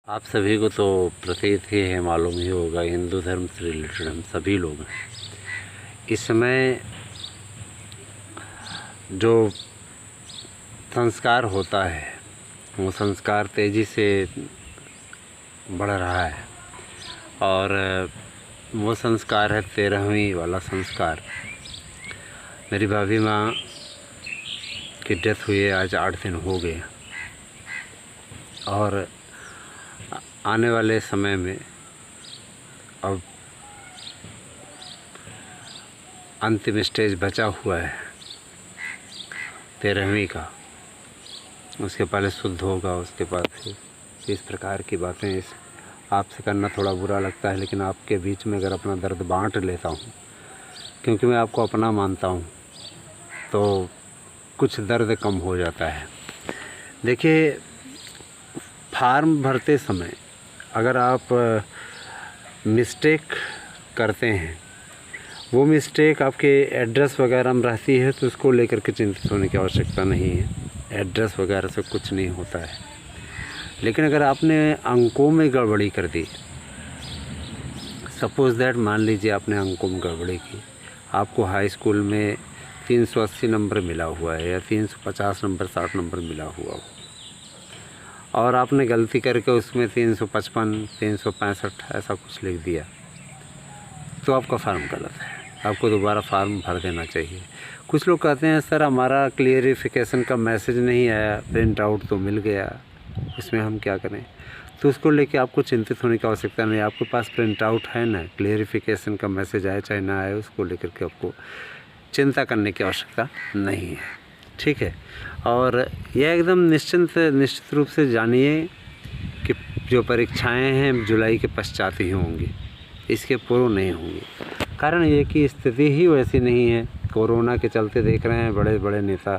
आप सभी को तो प्रतीत ही है, मालूम ही होगा, हिंदू धर्म से रिलेटेड हम सभी लोग हैं। इस समय जो संस्कार होता है वो संस्कार तेज़ी से बढ़ रहा है और वो संस्कार है 13वीं वाला संस्कार। मेरी भाभी माँ की डेथ हुई है, आज 8 दिन हो गए और आने वाले समय में अब अंतिम स्टेज बचा हुआ है 13वीं का। उसके पहले शुद्ध होगा, उसके बाद फिर इस प्रकार की बातें इस आपसे करना थोड़ा बुरा लगता है, लेकिन आपके बीच में अगर अपना दर्द बांट लेता हूँ क्योंकि मैं आपको अपना मानता हूँ तो कुछ दर्द कम हो जाता है। देखिए, फार्म भरते समय अगर आप मिस्टेक करते हैं, वो मिस्टेक आपके एड्रेस वगैरह में रहती है तो उसको लेकर के चिंतित होने की आवश्यकता नहीं है। एड्रेस वगैरह से कुछ नहीं होता है। लेकिन अगर आपने अंकों में गड़बड़ी कर दी, सपोज़ दैट मान लीजिए आपने अंकों में गड़बड़ी की, आपको हाई स्कूल में 380 नंबर मिला हुआ है या 350 नंबर 60 नंबर मिला हुआ हो और आपने गलती करके उसमें 355 365 ऐसा कुछ लिख दिया तो आपका फार्म गलत है, आपको दोबारा फार्म भर देना चाहिए। कुछ लोग कहते हैं सर हमारा क्लियरिफिकेशन का मैसेज नहीं आया, प्रिंट आउट तो मिल गया, इसमें हम क्या करें? तो उसको लेके आपको चिंतित होने की आवश्यकता नहीं। आपके पास प्रिंट आउट है ना, क्लियरिफिकेशन का मैसेज आए चाहे ना आए, उसको लेकर के आपको चिंता करने की आवश्यकता नहीं है, ठीक है। और यह एकदम निश्चित रूप से जानिए कि जो परीक्षाएं हैं जुलाई के पश्चात ही होंगी, इसके पूर्व नहीं होंगी। कारण ये कि स्थिति ही वैसी नहीं है। कोरोना के चलते देख रहे हैं बड़े बड़े नेता,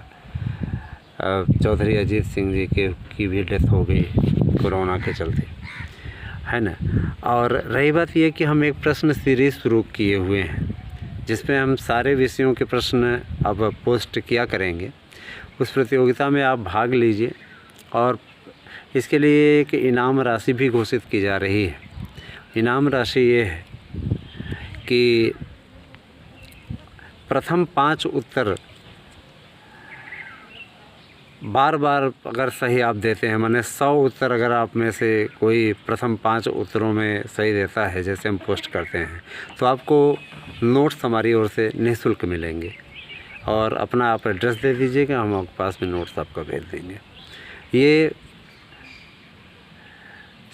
चौधरी अजीत सिंह जी की भी डेथ हो गई कोरोना के चलते, है ना। और रही बात ये कि हम एक प्रश्न सीरीज़ शुरू किए हुए हैं जिसमें हम सारे विषयों के प्रश्न अब पोस्ट किया करेंगे। उस प्रतियोगिता में आप भाग लीजिए और इसके लिए एक इनाम राशि भी घोषित की जा रही है। इनाम राशि ये है कि प्रथम 5 उत्तर बार बार अगर सही आप देते हैं, माने 100 उत्तर अगर आप में से कोई प्रथम 5 उत्तरों में सही देता है, जैसे हम पोस्ट करते हैं, तो आपको नोट्स हमारी ओर से निःशुल्क मिलेंगे और अपना आप एड्रेस दे दीजिएगा, हम आपके पास में नोट्स आपका भेज देंगे। ये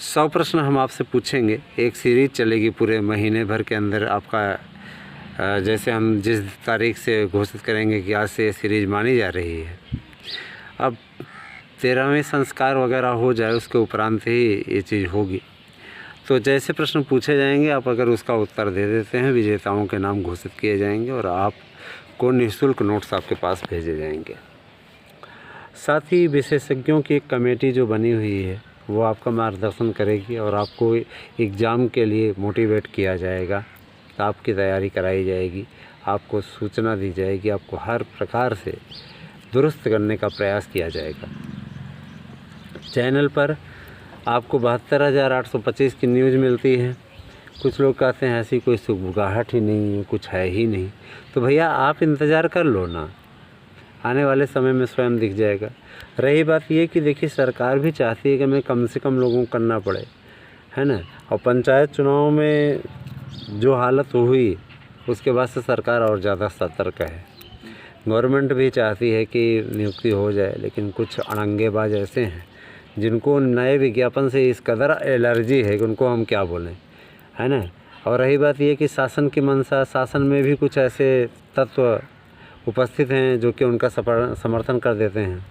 100 प्रश्न हम आपसे पूछेंगे, एक सीरीज़ चलेगी पूरे महीने भर के अंदर। आपका जैसे हम जिस तारीख से घोषित करेंगे कि आज से ये सीरीज़ मानी जा रही है, अब 13वें संस्कार वगैरह हो जाए उसके उपरांत ही ये चीज़ होगी। तो जैसे प्रश्न पूछे जाएंगे, आप अगर उसका उत्तर दे देते हैं, विजेताओं के नाम घोषित किए जाएंगे और आपको निःशुल्क नोट्स आपके पास भेजे जाएंगे। साथ ही विशेषज्ञों की एक कमेटी जो बनी हुई है वो आपका मार्गदर्शन करेगी और आपको एग्ज़ाम के लिए मोटिवेट किया जाएगा, आपकी तैयारी कराई जाएगी, आपको सूचना दी जाएगी, आपको हर प्रकार से दुरुस्त करने का प्रयास किया जाएगा। चैनल पर आपको 72,825 की न्यूज़ मिलती है। कुछ लोग कहते हैं ऐसी कोई सुगबुगाहट ही नहीं है, कुछ है ही नहीं। तो भैया आप इंतज़ार कर लो ना, आने वाले समय में स्वयं दिख जाएगा। रही बात ये कि देखिए, सरकार भी चाहती है कि हमें कम से कम लोगों को करना पड़े, है ना। और पंचायत चुनाव में जो हालत हुई उसके बाद से सरकार और ज़्यादा सतर्क है। गवर्नमेंट भी चाहती है कि नियुक्ति हो जाए, लेकिन कुछ अड़ंगेबाज ऐसे हैं जिनको नए विज्ञापन से इस कदर एलर्जी है कि उनको हम क्या बोलें, है ना। और रही बात ये कि शासन की मंशा, शासन में भी कुछ ऐसे तत्व उपस्थित हैं जो कि उनका समर्थन कर देते हैं।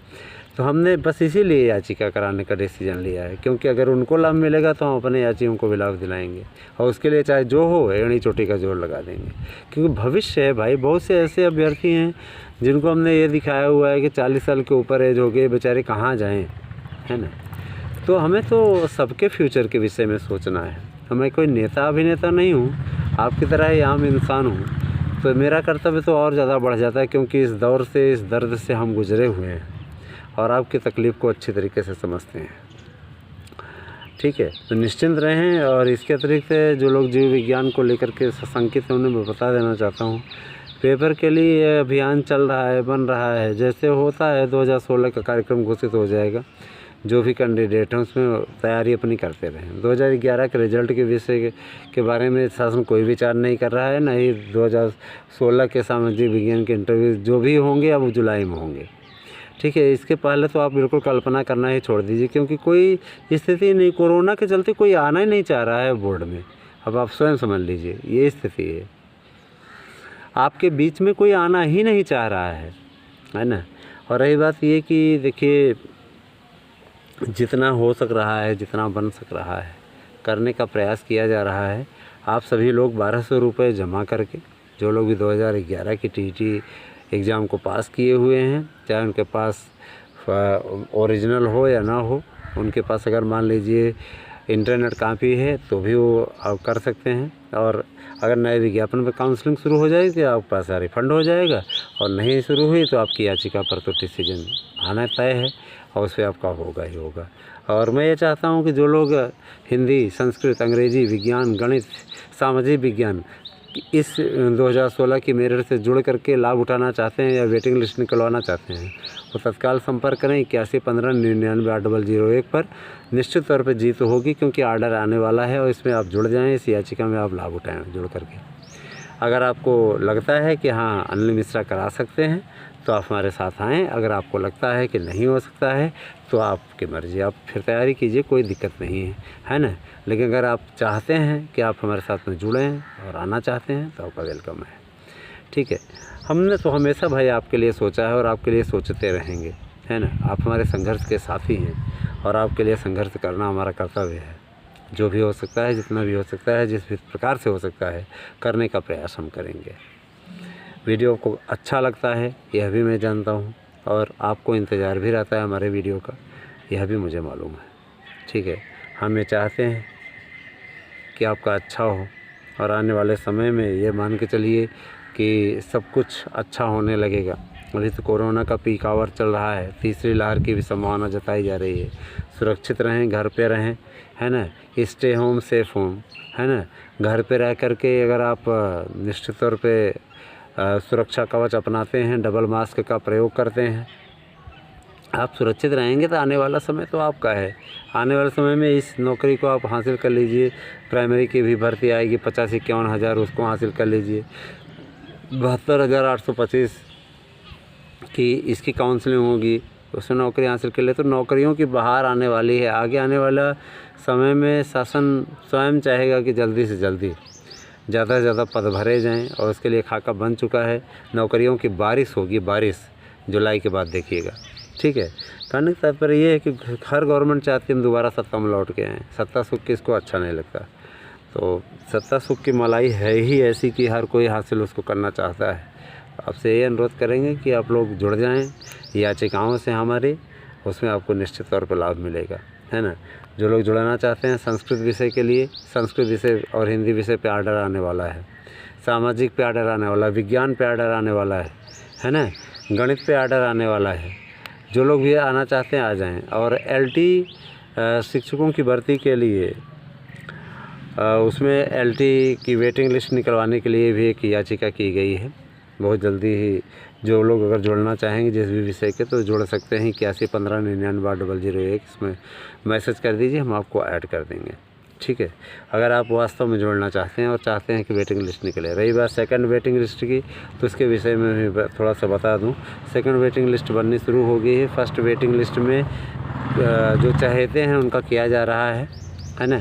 तो हमने बस इसीलिए याचिका कराने का डिसीजन लिया है, क्योंकि अगर उनको लाभ मिलेगा तो हम अपने याचियों को भी लाभ दिलाएंगे और उसके लिए चाहे जो हो एड़ी चोटी का जोर लगा देंगे। क्योंकि भविष्य है भाई, बहुत से ऐसे अभ्यर्थी हैं जिनको हमने ये दिखाया हुआ है कि 40 साल के ऊपर एज हो गए, बेचारे कहाँ जाएँ, है ना। तो हमें तो सबके फ्यूचर के विषय में सोचना है। मैं कोई नेता अभिनेता नहीं हूँ, आपकी तरह ही आम इंसान हूँ, तो मेरा कर्तव्य तो और ज़्यादा बढ़ जाता है, क्योंकि इस दौर से, इस दर्द से हम गुजरे हुए हैं और आपकी तकलीफ़ को अच्छी तरीके से समझते हैं। ठीक है। तो निश्चिंत रहें। और इसके अतिरिक्त जो लोग जीव विज्ञान को लेकर के शंकित हैं उन्हें मैं बता देना चाहता हूँ, पेपर के लिए ये अभियान चल रहा है, बन रहा है। जैसे होता है 2016 का कार्यक्रम घोषित हो जाएगा, जो भी कैंडिडेट हैं उसमें तैयारी अपनी करते रहें। 2011 के रिजल्ट के विषय के बारे में शासन कोई विचार नहीं कर रहा है, न ही 2016 के सामाजिक विज्ञान के इंटरव्यू जो भी होंगे अब जुलाई में होंगे, ठीक है। इसके पहले तो आप बिल्कुल कल्पना करना ही छोड़ दीजिए, क्योंकि कोई स्थिति नहीं, कोरोना के चलते कोई आना ही नहीं चाह रहा है बोर्ड में। अब आप स्वयं समझ लीजिए, ये स्थिति है, आपके बीच में कोई आना ही नहीं चाह रहा है ना। और रही बात ये कि देखिए, जितना हो सक रहा है, जितना बन सक रहा है, करने का प्रयास किया जा रहा है। आप सभी लोग 1200 रुपये जमा करके, जो लोग भी 2011 की टीटी एग्ज़ाम को पास किए हुए हैं, चाहे उनके पास ओरिजिनल हो या ना हो, उनके पास अगर मान लीजिए इंटरनेट कापी है तो भी वो आप कर सकते हैं। और अगर नए विज्ञापन पर काउंसलिंग शुरू हो जाएगी तो आपका पैसा रिफंड हो जाएगा, और नहीं शुरू हुई तो आपकी याचिका पर तो डिसीजन आना तय है और उस पर आपका होगा ही होगा। और मैं ये चाहता हूँ कि जो लोग हिंदी, संस्कृत, अंग्रेजी, विज्ञान, गणित, सामाजिक विज्ञान इस 2016 की मेरिट से जुड़ करके लाभ उठाना चाहते हैं या वेटिंग लिस्ट निकलवाना चाहते हैं, वो तत्काल संपर्क करें 8115998001 पर। निश्चित तौर पर जीत होगी, क्योंकि आर्डर आने वाला है और इसमें आप जुड़ जाएं, इस याचिका में आप लाभ उठाएं जुड़ करके। अगर आपको लगता है कि हाँ अनिल मिश्रा करा सकते हैं तो आप हमारे साथ आएँ। अगर आपको लगता है कि नहीं हो सकता है तो आपकी मर्ज़ी, आप फिर तैयारी कीजिए, कोई दिक्कत नहीं है ना। लेकिन अगर आप चाहते हैं कि आप हमारे साथ में जुड़ें और आना चाहते हैं तो आपका वेलकम है, ठीक है। हमने तो हमेशा भाई आपके लिए सोचा है और आपके लिए सोचते रहेंगे, है ना। आप हमारे संघर्ष के साथी हैं और आपके लिए संघर्ष करना हमारा कर्तव्य है। जो भी हो सकता है, जितना भी हो सकता है, जिस भी प्रकार से हो सकता है, करने का प्रयास हम करेंगे। वीडियो को अच्छा लगता है यह भी मैं जानता हूँ, और आपको इंतज़ार भी रहता है हमारे वीडियो का, यह भी मुझे मालूम है, ठीक है। हम ये चाहते हैं कि आपका अच्छा हो, और आने वाले समय में ये मान के चलिए कि सब कुछ अच्छा होने लगेगा। अभी तो कोरोना का पीक आवर चल रहा है, तीसरी लहर की भी संभावना जताई जा रही है। सुरक्षित रहें, घर पे रहें, है ना। स्टे होम सेफ होम, है ना। घर पे रह कर के अगर आप निश्चित तौर पे सुरक्षा कवच अपनाते हैं, डबल मास्क का प्रयोग करते हैं, आप सुरक्षित रहेंगे तो आने वाला समय तो आपका है। आने वाले समय में इस नौकरी को आप हासिल कर लीजिए। प्राइमरी की भी भर्ती आएगी 50-51 हज़ार, उसको हासिल कर लीजिए। 72,825 की इसकी काउंसलिंग होगी, उसमें नौकरी हासिल कर ले तो नौकरियों की बहार आने वाली है। आगे आने वाला समय में शासन स्वयं चाहेगा कि जल्दी से जल्दी ज़्यादा से ज़्यादा पद भरे जाएं, और उसके लिए खाका बन चुका है। नौकरियों की बारिश होगी, बारिश जुलाई के बाद देखिएगा, ठीक है। कहने का तात्पर्य ये है कि हर गवर्नमेंट चाहती है हम दोबारा सत्ता में लौट के आएँ। सत्ता सुख किसको अच्छा नहीं लगता, तो सत्ता सुख की मलाई है ही ऐसी कि हर कोई हासिल उसको करना चाहता है। आपसे ये अनुरोध करेंगे कि आप लोग जुड़ जाएं याचिकाओं से हमारी, उसमें आपको निश्चित तौर पर लाभ मिलेगा, है ना। जो लोग जुड़ना चाहते हैं संस्कृत विषय के लिए, संस्कृत विषय और हिंदी विषय पे आर्डर आने वाला है, सामाजिक पे आर्डर आने वाला है, विज्ञान पे आर्डर आने वाला है ना, गणित पे आर्डर आने वाला है। जो लोग भी आना चाहते हैं आ जाएं। और एलटी शिक्षकों की भर्ती के लिए उसमें एलटी की वेटिंग लिस्ट निकलवाने के लिए भी एक याचिका की गई है। बहुत जल्दी ही जो लोग अगर जुड़ना चाहेंगे जिस भी विषय के तो जुड़ सकते हैं। 8115998001 इसमें मैसेज कर दीजिए, हम आपको ऐड कर देंगे, ठीक है। अगर आप वास्तव में जुड़ना चाहते हैं और चाहते हैं कि वेटिंग लिस्ट निकले। रही बात सेकंड वेटिंग लिस्ट की, तो इसके विषय में भी थोड़ा सा बता दूं। सेकंड वेटिंग लिस्ट बननी शुरू हो गई है। फर्स्ट वेटिंग लिस्ट में जो चहेते हैं उनका किया जा रहा है ना।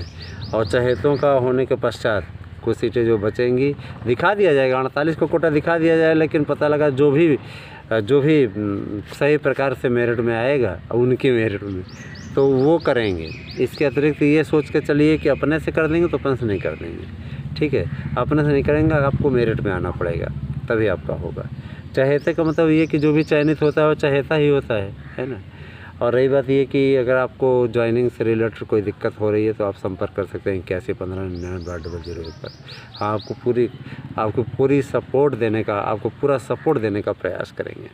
और चहेतों का होने के पश्चात कुछ सीटें जो बचेंगी दिखा दिया जाएगा, 48 को कोटा दिखा दिया जाए। लेकिन पता लगा जो भी सही प्रकार से मेरिट में आएगा उनकी मेरिट में तो वो करेंगे। इसके अतिरिक्त ये सोच के चलिए कि अपने से कर देंगे तो अपने से नहीं कर देंगे, ठीक है। अपने से नहीं करेंगे, आपको मेरिट में आना पड़ेगा तभी आपका होगा। चहेते का मतलब ये कि जो भी चयनित होता है वो चहेता ही होता है ना। और रही बात ये कि अगर आपको ज्वाइनिंग से रिलेटेड कोई दिक्कत हो रही है तो आप संपर्क कर सकते हैं 8115998001 पर। हाँ, आपको पूरी सपोर्ट देने का, आपको पूरा सपोर्ट देने का प्रयास करेंगे।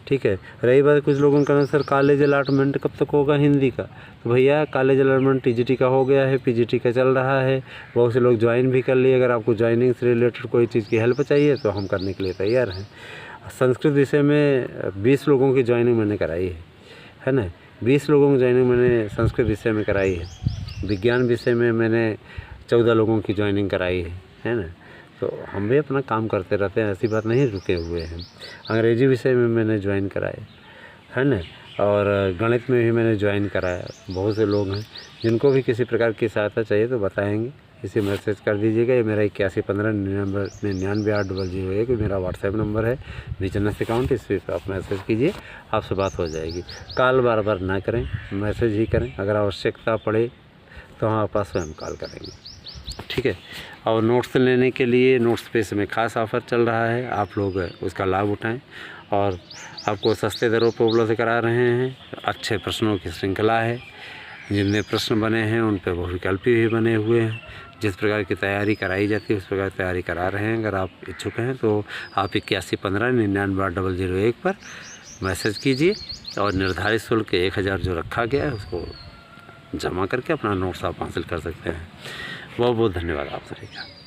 ठीक है। रही बात कुछ लोगों का ना सर कॉलेज अलॉटमेंट कब तक होगा हिंदी का, तो भैया कॉलेज अलॉटमेंट टीजीटी का हो गया है, पीजीटी का चल रहा है, बहुत से लोग ज्वाइन भी कर लिए। अगर आपको ज्वाइनिंग से रिलेटेड कोई चीज़ की हेल्प चाहिए तो हम करने के लिए तैयार हैं। संस्कृत विषय में 20 लोगों की ज्वाइनिंग मैंने कराई है ना, 20 लोगों की ज्वाइनिंग मैंने संस्कृत विषय में कराई है। विज्ञान विषय में मैंने 14 लोगों की ज्वाइनिंग कराई है ना। तो हम भी अपना काम करते रहते हैं, ऐसी बात नहीं, रुके हुए हैं। अंग्रेजी विषय में मैंने ज्वाइन कराए है ना, और गणित में भी मैंने ज्वाइन कराया। बहुत से लोग हैं जिनको भी किसी प्रकार की सहायता चाहिए तो बताएंगे, इसे मैसेज कर दीजिएगा। ये मेरा 8115999801 मेरा व्हाट्सएप नंबर है, बिजनेस अकाउंट, इस पर आप मैसेज कीजिए, आपसे बात हो जाएगी। कॉल बार बार ना करें, मैसेज ही करें। अगर आवश्यकता पड़े तो हमारे पास स्वयं कॉल करेंगे, ठीक है। और नोट्स लेने के लिए नोट्स पे इसमें खास ऑफ़र चल रहा है, आप लोग उसका लाभ उठाएं। और आपको सस्ते दरों पर उपलब्ध करा रहे हैं। अच्छे प्रश्नों की श्रृंखला है, जितने प्रश्न बने हैं उन पर बहुविकल्पी भी बने हुए हैं। जिस प्रकार की तैयारी कराई जाती है उस प्रकार तैयारी करा रहे हैं। अगर आप इच्छुक हैं तो आप 8115999801 पर मैसेज कीजिए और निर्धारित शुल्क 1000 जो रखा गया है उसको जमा करके अपना नोट्स आप हासिल कर सकते हैं। बहुत बहुत धन्यवाद आप सभी का।